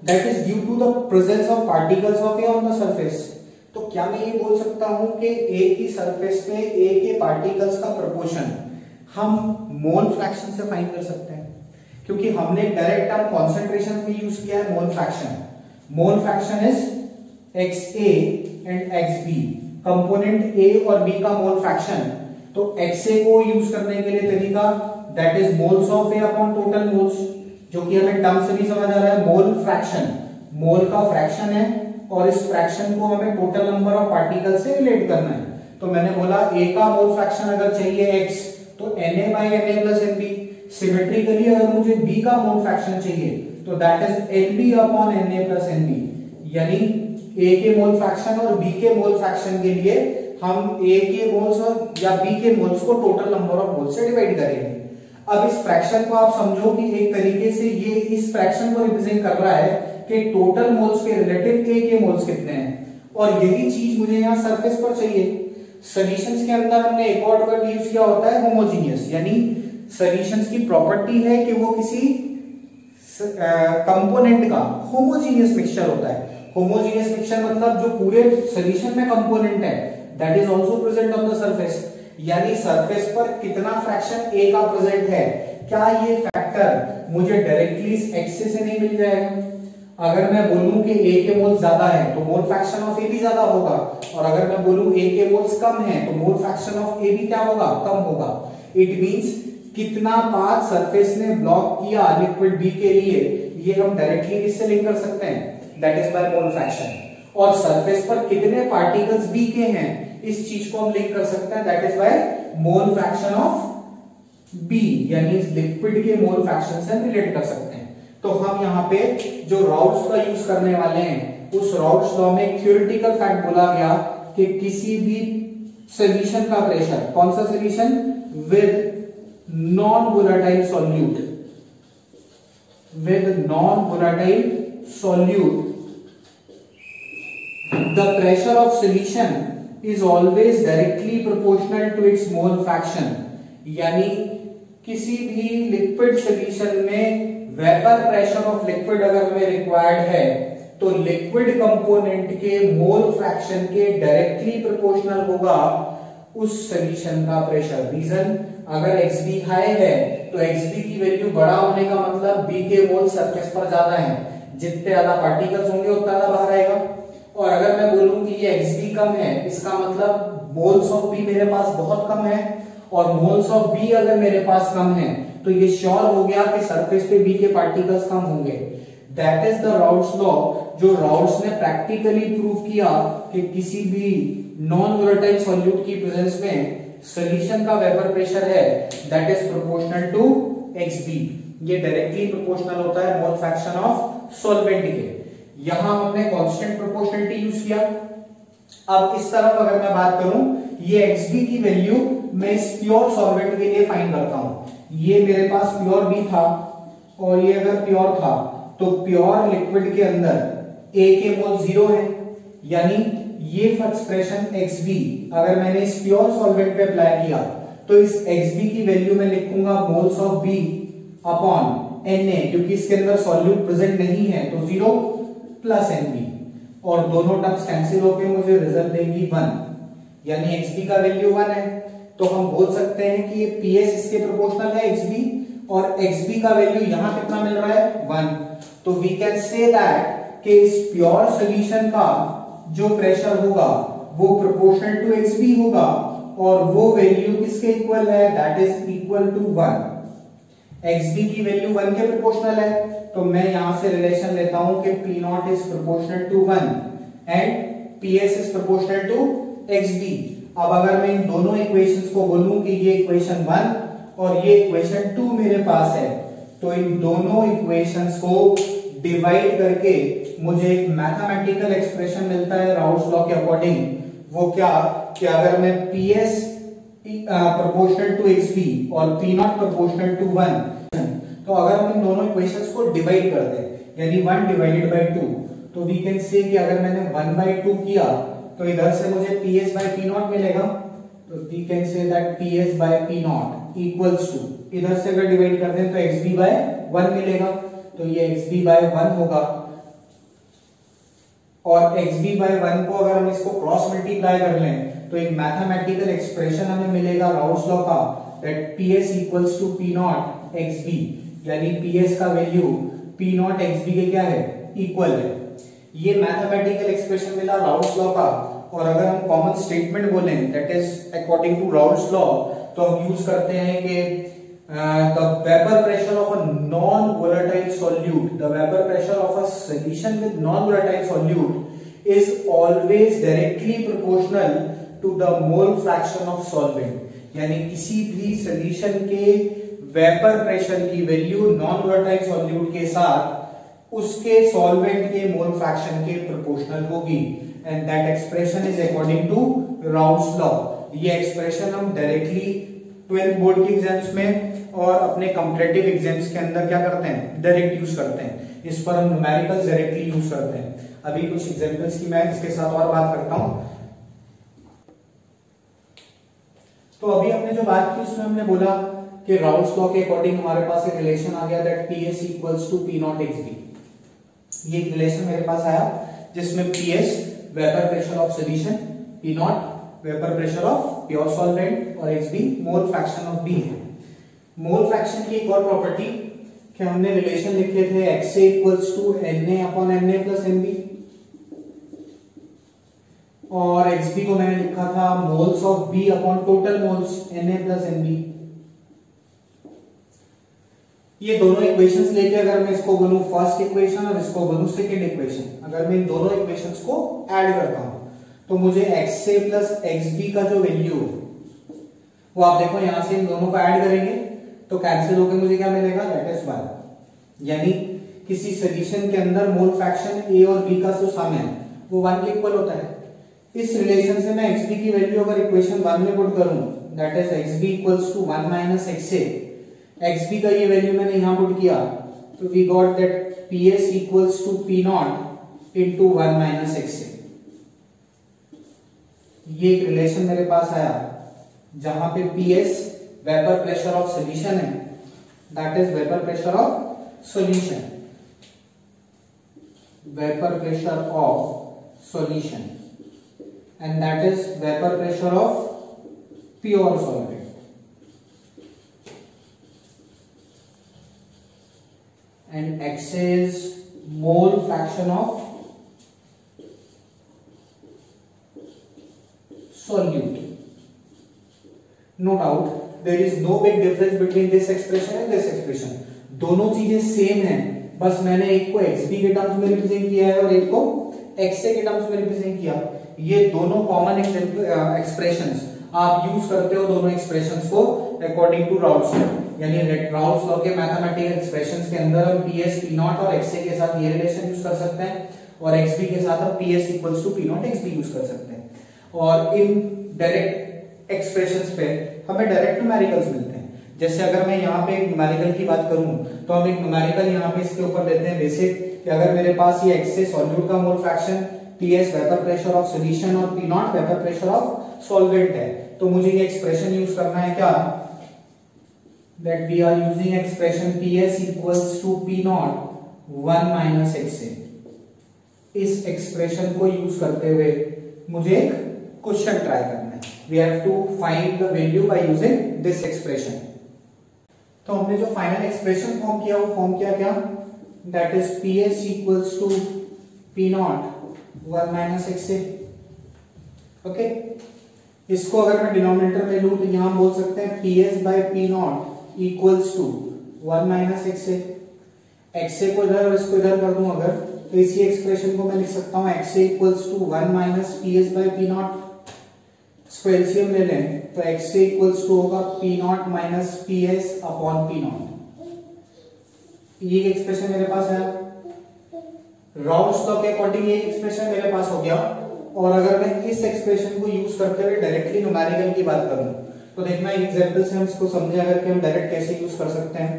that is due to the presence of particles of air on the surface. तो क्या मैं ये बोल सकता हूं कि ए की सरफेस पे ए के पार्टिकल्स का प्रोपोर्शन हम मोल फ्रैक्शन से फाइंड कर सकते हैं, क्योंकि हमने डायरेक्ट टर्म कॉन्सेंट्रेशन में यूज किया है mole fraction. Mole fraction is XA and XB, component ए और बी का मोल फ्रैक्शन। तो XA को यूज करने के लिए तरीका, that is moles of A upon total moles, जो कि हमें टर्म से भी समझ आ रहा है। मोल फ्रैक्शन, मोल का फ्रैक्शन है, और इस फ्रैक्शन को हमें टोटल नंबर ऑफ पार्टिकल से रिलेट करना है। तो मैंने बोला ए का मोल फ्रैक्शन अगर चाहिए x, तो Na by Na plus Nb। Symmetrically अगर मुझे b का मोल फ्रैक्शन चाहिए, तो that is Nb upon Na plus Nb। यानी a के मोल फ्रैक्शन और b के मोल फ्रैक्शन के लिए हम a के मोल्स और या b के मोल्स को टोटल नंबर ऑफ मोल्स से डिवाइड करेंगे। अब इस फ्रैक्शन को आप समझो कि एक तरीके से ये इस फ्रैक्शन को रिप्रेजेंट कर रहा है कि टोटल मोल्स के रिलेटिव a के मोल्स कितने हैं, और यही चीज मुझे यहाँ सरफेस पर चाहिए। सॉल्यूशंस के अंदर हमने एक और वर्ड यूज किया होता है, होमोजीनियस, यानी सॉल्यूशंस की प्रॉपर्टी है कि वो किसी कंपोनेंट का होमोजीनियस मिक्सचर होता है। होमोजीनियस मिक्सचर मतलब जो पूरे सॉल्यूशन में कंपोनेंट है, that is also present on the surface. यानी सरफेस पर कितना फ्रैक्शन ए का प्रेजेंट है, क्या ये फैक्टर मुझे डायरेक्टली इस एक्से से नहीं मिल जाएगा। अगर मैं बोलूं कि ए के मोल्स ज्यादा है, तो मोल फ्रैक्शन ऑफ ए भी ज्यादा होगा, और अगर मैं बोलूं ए के मोल्स कम है, तो मोल फ्रैक्शन ऑफ ए भी क्या होगा, कम होगा। इट मींस कितना पाथ सरफेस ने ब्लॉक किया लिक्विड बी के लिए, ये हम डायरेक्टली किससे लिंक कर सकते हैं, that is by mole fraction. और सरफेस पर कितने पार्टिकल्स बी के हैं, इस चीज को हम लिंक कर सकते हैं, that is by mole fraction of B, यानी लिक्विड के मोल फ्रैक्शन से रिलेट कर सकते हैं। तो हम यहाँ पे जो राउट्स का यूज करने वाले हैं, उस राउट्स लॉ में थ्योरेटिकल फैक्ट बोला गया कि किसी भी सॉल्यूशन का प्रेशर, कौन सा solution, with non volatile solute, with non volatile solute, the pressure of solution is always directly proportional to its mole fraction। यानी किसी भी लिक्विड सॉल्यूशन में वेपर प्रेशर ऑफ लिक्विड अगर हमें रिक्वायर्ड है, तो लिक्विड कंपोनेंट के मोल फ्रैक्शन के डायरेक्टली प्रोपोर्शनल होगा उस सॉल्यूशन का प्रेशर। रीजन, अगर XB हाई है, तो XB की वैल्यू बड़ा होने का मतलब B के मोल सरफेस पर ज्यादा है, जितने ज्यादा पार्टिकल्स होंगे उतना ज्यादा बाहर आएगा। और अगर मैं बोलूं कि ये XB कम है, इसका मतलब मोल्स ऑफ B मेरे पास बहुत कम है, और मोल्स ऑफ B अगर मेरे पास कम है, तो ये श्योर हो गया कि सरफेस पे B के पार्टिकल्स कम होंगे। That is the Raoult's law, जो राउट्स ने प्रैक्टिकली प्रूव किया कि किसी भी नॉन वोलेटाइल सॉल्यूट की प्रेजेंस में सॉल्यूशन का वेपर प्रेशर है, that is proportional to XB। ये डायरेक्टली प्रोपोर्शनल होता है मोल फ्रैक्शन ऑफ सॉल्वेंट के। यहां हमने कांस्टेंट प्रोपोर्शनलिटी यूज किया। अब इस तरफ अगर मैं बात करूं, ये XB की वैल्यू मैं इस प्योर सॉल्वेंट के लिए फाइंड करता हूं। ये मेरे पास प्योर B था, और ये अगर प्योर था, तो प्योर लिक्विड के अंदर A के मोल 0 है, यानी ये एक्सप्रेशन XB अगर मैंने इस प्योर सॉल्वेंट पे अप्लाई किया, तो इस XB की वैल्यू में लिखूंगा moles of B upon Na, क्योंकि इसके अंदर सॉल्यूट प्रेजेंट नहीं है, तो 0 प्लस Nb, और दोनों टर्म्स कैंसिल होकर मुझे रिजल्ट देंगी 1, यानी XB का वैल्यू 1 है। तो हम बोल सकते हैं कि ये PS इसके प्रोपोर्शनल है XB, और xb का वैल्यू यहां कितना मिल रहा है 1, तो वी कैन से दैट कि इस प्योर सॉल्यूशन का जो प्रेशर होगा वो प्रोपोर्शनल टू xb होगा और वो वैल्यू किसके इक्वल है, that is equal to 1। xb की वैल्यू 1 के प्रोपोर्शनल है, तो मैं यहां से रिलेशन लेता हूं कि p naught is proportional to 1 and ps is proportional to xb। अब अगर मैं इन दोनों इक्वेशंस को बोलूं कि ये इक्वेशन 1 और ये इक्वेशन 2 मेरे पास है, तो इन दोनों इक्वेशंस को डिवाइड करके मुझे एक मैथमेटिकल एक्सप्रेशन मिलता है राउल्स लॉ के अकॉर्डिंग। वो क्या कि अगर मैं ps प्रोपोर्शनल टू xb और p नॉट प्रोपोर्शनल टू 1, तो अगर हम इन दोनों इक्वेशंस को डिवाइड कर दें यानी 1 डिवाइडेड बाय 2, तो वी कैन से कि अगर मैंने 1 बाय 2 किया तो इधर से मुझे ps बाय p नॉट मिलेगा, तो we can say that ps by p naught equals to, इधर से अगर डिवाइड कर दें तो xb बाय 1 मिलेगा, तो ये xb बाय 1 होगा। और xb बाय 1 को अगर हम इसको क्रॉस मल्टीप्लाई कर लें तो एक मैथमेटिकल एक्सप्रेशन हमें मिलेगा राउल्स लॉ का, that ps equals to p naught xb, यानी ps का वैल्यू p नॉट xb के क्या है, इक्वल है। ये मैथमेटिकल एक्सप्रेशन मिला राउल्स लॉ का। और अगर हम कॉमन स्टेटमेंट बोलें that is according to Raoult's law, तो हम यूज करते हैं कि the Weber pressure of a non-volatile solute, the Weber pressure of a solution with non-volatile solute is always directly proportional to the mole fraction of solvent। यानी किसी भी सॉल्यूशन के वेपर प्रेशर की वैल्यू नॉन वोलेटाइल सॉल्यूट के साथ उसके सॉल्वेंट के मोल फ्रैक्शन के प्रोपोर्शनल होगी, and that expression is according to Raoult's law. ये एक्सप्रेशन हम डायरेक्टली 12th बोर्ड के एग्जाम्स में और अपने कॉम्पिटिटिव एग्जाम्स के अंदर क्या करते हैं, डायरेक्ट यूज करते हैं। इस पर हम न्यूमेरिकल्स डायरेक्टली यूज करते हैं। अभी कुछ एग्जांपल्स की मैं इसके साथ और बात करता हूं। तो अभी हमने जो बात की उसमें हमने बोला कि राउल्स लॉ के अकॉर्डिंग हमारे पास एक रिलेशन आ गया that ps equals to p naught xb। ये रिलेशन मेरे पास आया जिसमें ps vapour pressure of solution, p naught vapour pressure of pure solvent और xb mole fraction of b है। मोल फ्रैक्शन की एक और प्रॉपर्टी कि हमने रिलेशन लिखे थे xa equals to na upon na plus nb, और xb को मैंने लिखा था moles of b upon total moles na plus nb। ये दोनों इक्वेशंस लेके अगर मैं इसको बनूं फर्स्ट इक्वेशन और इसको बनूं सेकंड इक्वेशन, अगर मैं इन दोनों इक्वेशंस को ऐड करता हूं तो मुझे xa प्लस xb का जो वैल्यू वो आप देखो यहां से इन दोनों को ऐड करेंगे तो कैंसिल होकर मुझे क्या मिलेगा, दैट इज 1। यानी किसी सॉल्यूशन के अंदर मोल फ्रैक्शन a और b का जो सम है वो 1 के इक्वल होता है। इस रिलेशन से मैं xb की वैल्यू अगर इक्वेशन 1 में पुट करूं that is xb equals to 1 minus xa, xb का ये वैल्यू मैंने यहां पुट किया तो we got that ps equals to p naught into 1 minus xa। ये एक रिलेशन मेरे पास आया जहां पे ps vapour pressure of solution है, that is vapour pressure of solution, vapour pressure of solution, and that is vapour pressure of pure solvent. And xa is mole fraction of solute। No doubt there is no big difference between this expression and this expression। दोनों चीजें सेम हैं, बस मैंने एक को xb के टर्म्स में रिप्रेजेंट किया है और एक को xa के टर्म्स में रिप्रेजेंट किया। ये दोनों कॉमन एक्सप्रेशंस आप यूज करते हो दोनों एक्सप्रेशंस को अकॉर्डिंग टू राउल्स लॉ, यानी राउल्स लॉ के मैथमेटिकल एक्सप्रेशंस के अंदर हम ps p नॉट और xa के साथ ये रिलेशन यूज कर सकते हैं और xb के साथ हम ps equals to p naught xb use कर सकते हैं। और इन डायरेक्ट एक्सप्रेशंस पे हमें डायरेक्ट न्यूमेरिकल्स मिलते हैं। जैसे अगर मैं यहाँ पे एक न्यूमेरिकल की बात करूं तो हम एक न्यूमेरिकल यहाँ पे इसके ऊपर देते हैं बेसिक कि अगर मेरे पास ये xa सॉल्यूट का mole fraction, ps vapour pressure of solution और p naught vapour pressure of solvent है, तो मुझे ये एक्सप्रेशन यूज करना है क्या, that we are using expression ps equals to p naught 1 minus xa। इस एक्सप्रेशन को यूज करते हुए मुझे एक क्वेश्चन ट्राई करना है। We have to find the value by using this expression। तो हमने जो फाइनल एक्सप्रेशन फॉर्म किया वो फॉर्म किया क्या, that is PS equals to P naught 1 minus XA। Okay, इसको अगर मैं डिनोमिनेटर में लूं तो यहां बोल सकते हैं PS by P naught equals to 1 minus XA। XA को इधर और इसको इधर कर दूं अगर, तो इसी एक्सप्रेशन को मैं लिख सकता हूं XA equals to 1 minus PS by P naught. इसको एलसीएम ले लें तो XA इक्वल्स टू होगा P naught minus PS upon P naught. ये एक्सप्रेशन मेरे पास है। राउल्स लॉ के अकॉर्डिंग ये एक्सप्रेशन मेरे पास हो गया। और अगर मैं इस एक्सप्रेशन को यूज करते हुए डायरेक्टली न्यूमेरिकल की बात करूं तो देखना एग्जांपल से हम इसको समझे अगर कि हम डायरेक्ट कैसे यूज कर सकते हैं।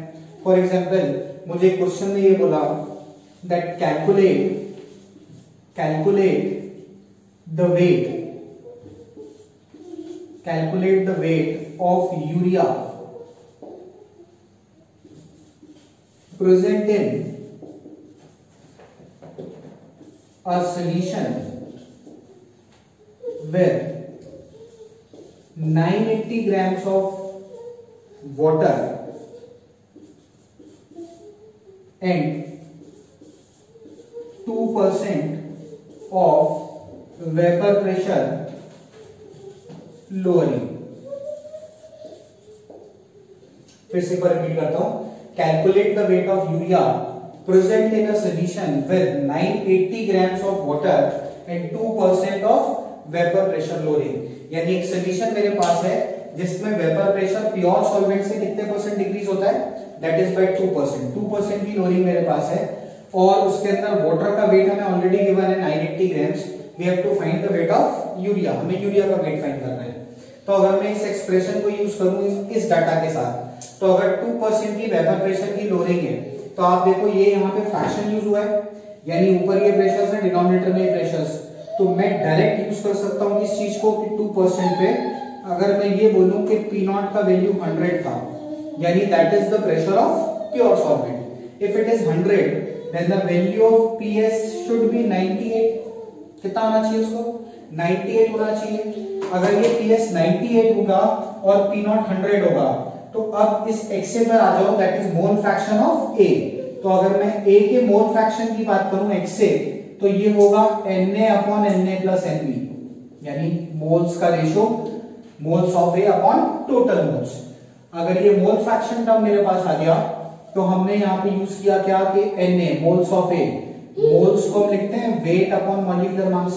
फॉर एग्जांपल मुझे क्वेश्चन में ये बोला that calculate the weight of urea present in a solution with 980 grams of water and 2% of vapor pressure lowering। फिर से एक बार रिपीट करता हूं, calculate the weight of urea present in a solution with 980 grams of water and 2% of vapour pressure lowering. यानी एक सॉल्यूशन मेरे पास है जिसमें वेपर प्रेशर प्योर सॉल्वेंट से कितने परसेंट डिक्रीज होता है, दैट इज बाय 2%। 2% की लोअरिंग मेरे पास है और उसके अंदर वाटर का वेट हमें ऑलरेडी गिवन है 980 grams. We have to find the weight of urea, हमें यूरिया का वेट फाइंड करना है। तो अगर मैं इस एक्सप्रेशन को यूज करूं इस डाटा के साथ, तो अगर 2% की वेपर प्रेशर की लोअरिंग है तो आप देखो ये यहाँ पे फ्रैक्शन यूज हुआ है, यानी ऊपर ये प्रेशर्स है, डिनोमिनेटर में ये प्रेशर्स। तो मैं डायरेक्ट यूज कर सकता हूँ इस चीज को कि 2% पे अगर मैं ये बोलूं कि P नॉट का वैल्यू 100 था, यानी that is the pressure of pure solvent. If it is 100 then the value of PS should be 98। कितना होना चाहिए उसको, 98 होना चाहिए। अगर ये PS 98 होगा और P नॉट 100 होगा तो अब इस XA पर आ जाओ, that is mole fraction of A। तो अगर मैं A के मोल फ्रैक्शन की बात करूं XA, तो ये होगा Na upon Na plus Nb, यानी मोल्स का ratio moles of A upon total moles. अगर ये मोल फ्रैक्शन टर्म मेरे पास आ गया तो हमने यहाँ पे यूज किया क्या कि Na moles of A, moles को हम लिखते हैं weight upon molecular mass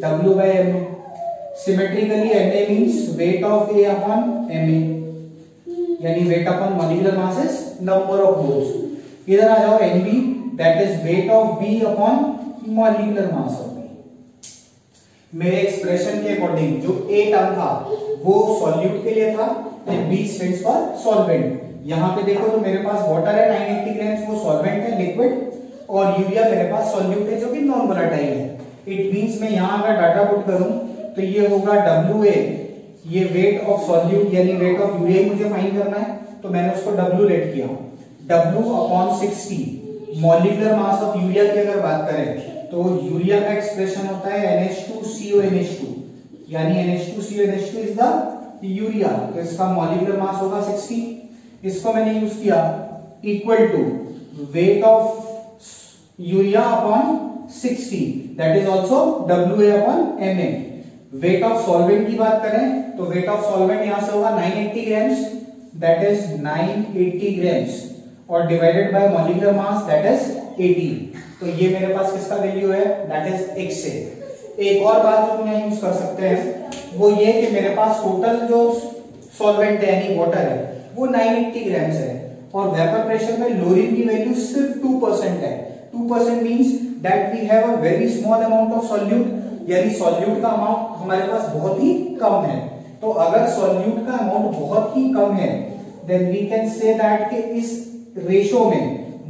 W by M। Symmetrically Na means weight of A upon Ma, यानी weight upon molecular mass is number of moles. इधर आ जाओ Nb, that is weight of B upon molecular mass of B। मेरे एक्सप्रेशन के अकॉर्डिंग जो A टर्म था वो सॉल्यूट के लिए था and B stands for solvent. यहां पे देखो तो मेरे पास वाटर है 980 ग्राम्स, वो सॉल्वेंट है लिक्विड, और यूरिया मेरे पास सॉल्यूट है जो कि नॉन वोलेटाइल है। इट मींस मैं यहां अगर डाटा पुट करूं तो ये होगा WA, ये वेट ऑफ सॉल्यूट यानी वेट ऑफ यूरिया मुझे फाइंड करना है, तो मैंने उसको W लेट किया, W upon 60। Molecular mass of urea की अगर बात करें तो यूरिया का एक्सप्रेशन होता है NH2CONH2, यानी NH2CONH2 इज द यूरिया, तो इसका मॉलिक्यूलर मास होगा 60। इसको मैंने यूज किया equal to weight of urea upon 60, that is also WA upon Ma। Weight of solvent की बात करें तो वेट ऑफ सॉल्वेंट यहां से होगा 980 ग्राम्स, दैट इज 980 ग्राम्स, और divided by molecular mass that is 80। तो ये मेरे पास किसका वैल्यू है, दैट इज XA। एक और बात जो हम यूज कर सकते हैं वो ये कि मेरे पास टोटल जो सॉल्वेंट है यानी वाटर है वो 980 ग्राम्स है, और वेपर प्रेशर में लोअरिंग की वैल्यू सिर्फ 2% है। 2% means that we have a very small amount of solute, यानी सॉल्यूट का अमाउंट हमारे पास बहुत ही कम है। तो अगर सॉल्यूट का अमाउंट बहुत ही कम है then we can say that कि इस रेशो में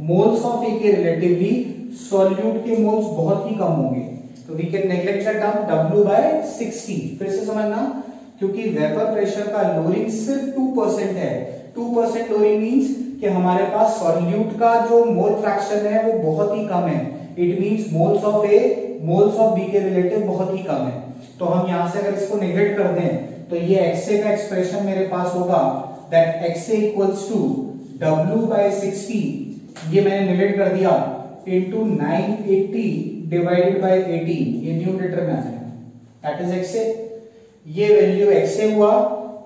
मोल्स ऑफ ए के रिलेटिवली सॉल्यूट के मोल्स बहुत ही कम होंगे। तो we can neglect the term W by 60। फिर से समझना, क्योंकि वेपर प्रेशर का लोअरिंग सिर्फ 2% है। 2% लोअरिंग मींस कि हमारे पास सॉल्यूट का जो मोल फ्रैक्शन है वो बहुत ही कम है। It means moles of A moles of B के रिलेटिव बहुत ही कम है। तो हम यहां से अगर इसको नेग्लेक्ट कर दें तो ये XA का एक्सप्रेशन मेरे पास होगा that XA equals to W/60 ये मैंने निगलेक्ट कर दिया इंटू 980 डिवाइडेड बाय 18, ये न्यूमरेटर में आ जाएगा, दैट इज एक्स। ये वैल्यू एक्स हुआ,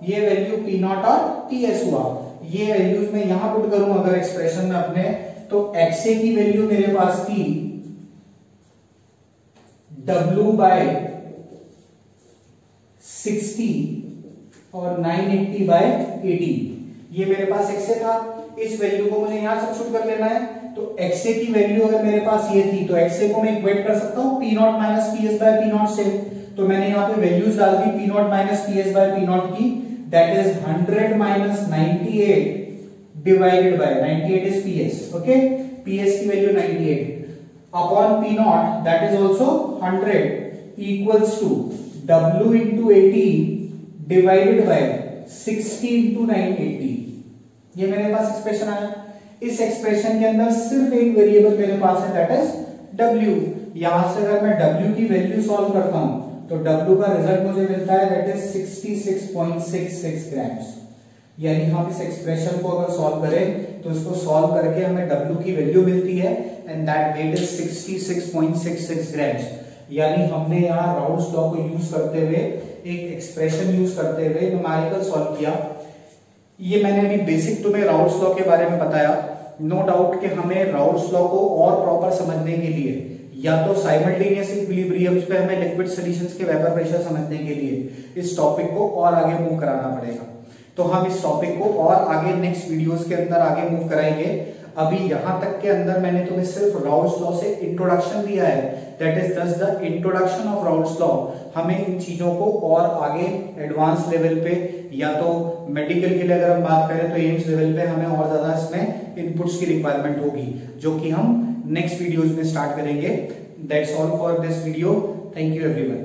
ये वैल्यू पी नॉट और पी एस हुआ। ये वैल्यूज मैं यहां पुट करूं अगर एक्सप्रेशन में अपने, तो एक्स की वैल्यू मेरे पास थी W/60 और 980/18, ये मेरे पास एक्स था। इस वैल्यू को मुझे यहां सब्स्टिट्यूट कर लेना है, तो एक्स की वैल्यू अगर मेरे पास ये थी तो एक्स को मैं इक्वेट कर सकता हूं P naught minus P S by P naught से। तो मैंने यहाँ पे वैल्यूज डाल दी P naught minus P S by P naught की, that is 100 minus 98 divided by 98 is P S, okay. P S की value 98 upon P naught that is also 100 equals to W into 80 divided by 60 into 980। ये मेरे पास एक्सप्रेशन आया। इस एक्सप्रेशन के अंदर सिर्फ एक वेरिएबल मेरे पास है दैट इज W। यहां से अगर मैं W की वैल्यू सॉल्व करता हूं तो W का रिजल्ट मुझे मिलता है दैट इज 66.66 ग्राम्स। यानी हम इस एक्सप्रेशन को अगर सॉल्व करें तो इसको सॉल्व करके हमें W की वैल्यू मिलती है and that weight is 66.66 grams. यानी हमने यहाँ राउल्स लॉ को यूज करते हुए, एक एक्सप्रेशन यूज करते हुए न्यूमेरिकल सॉल्व किया। ये मैंने अभी बेसिक तुम्हें राउल्स लॉ के बारे में बताया। नो डाउट कि हमें राउल्स लॉ को और प्रॉपर समझने के लिए या तो साइमल्टेनियस इक्विलिब्रियम्स पे हमें लिक्विड सॉल्यूशंस के वेपर प्रेशर समझने के लिए इस टॉपिक को और आगे मूव कराना पड़ेगा। तो हम इस टॉपिक को और आगे नेक्स्ट वीडियोस के अंदर आगे मूव कराएंगे। अभी यहां तक के अंदर मैंने तुम्हें सिर्फ राउल्स लॉ से इंट्रोडक्शन दिया है, दैट इज दस the introduction of Raoult's law. हमें इन चीजों को और आगे एडवांस लेवल पे या तो मेडिकल के लिए अगर हम बात करें तो एम्स लेवल पे हमें और ज्यादा इसमें इनपुट्स की रिक्वायरमेंट होगी, जो कि हम नेक्स्ट वीडियोस में स्टार्ट करेंगे। That's all for this video. Thank you everyone.